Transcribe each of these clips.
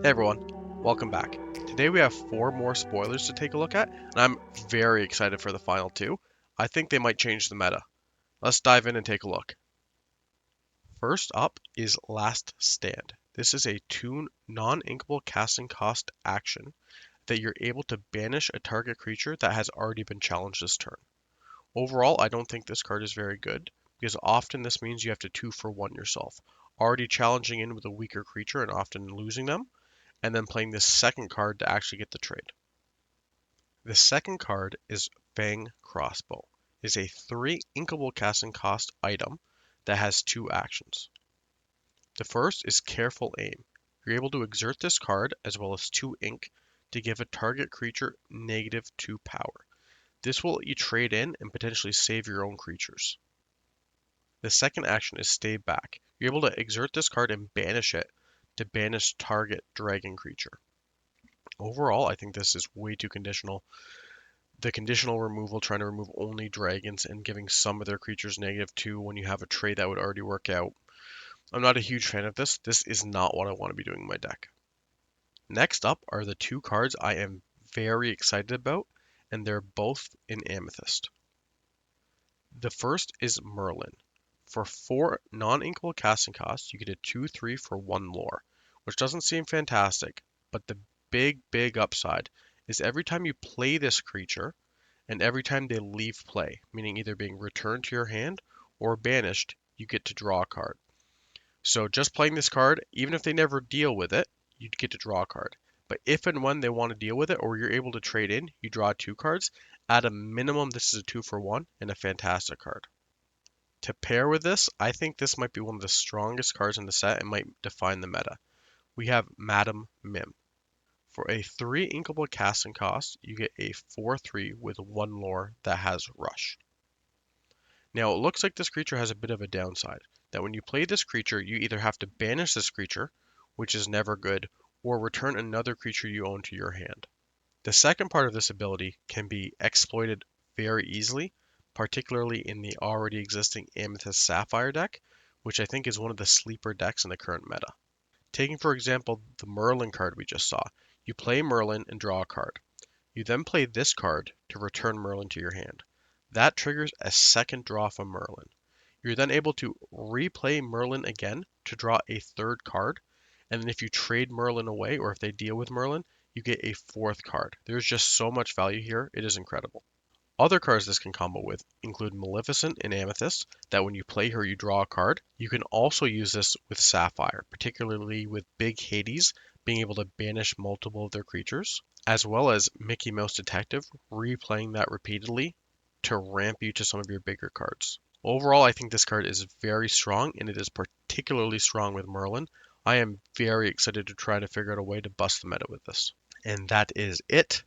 Hey everyone, welcome back. Today we have 4 more spoilers to take a look at, and I'm very excited for the final 2. I think they might change the meta. Let's dive in and take a look. First up is Last Stand. This is a 2 non-inkable casting cost action that you're able to banish a target creature that has already been challenged this turn. Overall, I don't think this card is very good, because often this means you have to 2-for-1 yourself, already challenging in with a weaker creature and often losing them, and then playing this second card to actually get the trade. The second card is Fang Crossbow. It is a 3 inkable casting cost item that has 2 actions. The first is Careful Aim. You're able to exert this card as well as 2 ink to give a target creature -2 power. This will let you trade in and potentially save your own creatures. The second action is Stay Back. You're able to exert this card and banish it to banish target dragon creature. Overall, I think this is way too conditional. The conditional removal, trying to remove only dragons and giving some of their creatures -2 when you have a trade that would already work out. I'm not a huge fan of this. This is not what I want to be doing in my deck. Next up are the 2 cards I am very excited about, and they're both in Amethyst. The first is Merlin. For 4 non-inkable casting costs, you get a 2/3 for 1 lore, which doesn't seem fantastic, but the big upside is every time you play this creature, and every time they leave play, meaning either being returned to your hand or banished, you get to draw a card. So just playing this card, even if they never deal with it, you'd get to draw a card. But if and when they want to deal with it, or you're able to trade in, you draw 2 cards. At a minimum, this is a 2-for-1 and a fantastic card. To pair with this, I think this might be one of the strongest cards in the set and might define the meta. We have Madam Mim. For a 3 inkable casting cost, you get a 4/3 with 1 lore that has Rush. Now it looks like this creature has a bit of a downside, that when you play this creature, you either have to banish this creature, which is never good, or return another creature you own to your hand. The second part of this ability can be exploited very easily, particularly in the already existing Amethyst Sapphire deck, which I think is one of the sleeper decks in the current meta. Taking for example the Merlin card we just saw, you play Merlin and draw a card. You then play this card to return Merlin to your hand. That triggers a second draw from Merlin. You're then able to replay Merlin again to draw a third card, and then if you trade Merlin away or if they deal with Merlin, you get a 4th card. There's just so much value here, it is incredible. Other cards this can combo with include Maleficent and Amethyst, that when you play her you draw a card. You can also use this with Sapphire, particularly with Big Hades being able to banish multiple of their creatures, as well as Mickey Mouse Detective, replaying that repeatedly to ramp you to some of your bigger cards. Overall, I think this card is very strong, and it is particularly strong with Merlin. I am very excited to try to figure out a way to bust the meta with this. And that is it.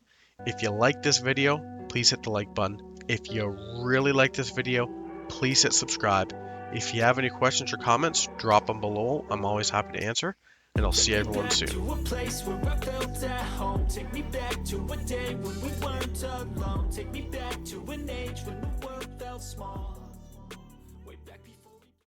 If you like this video, please hit the like button. If you really like this video, please hit subscribe. If you have any questions or comments, drop them below. I'm always happy to answer, and I'll see everyone soon. To a place where I felt at home. Take me back to a day when we weren't alone. Take me back to an age when the world felt small.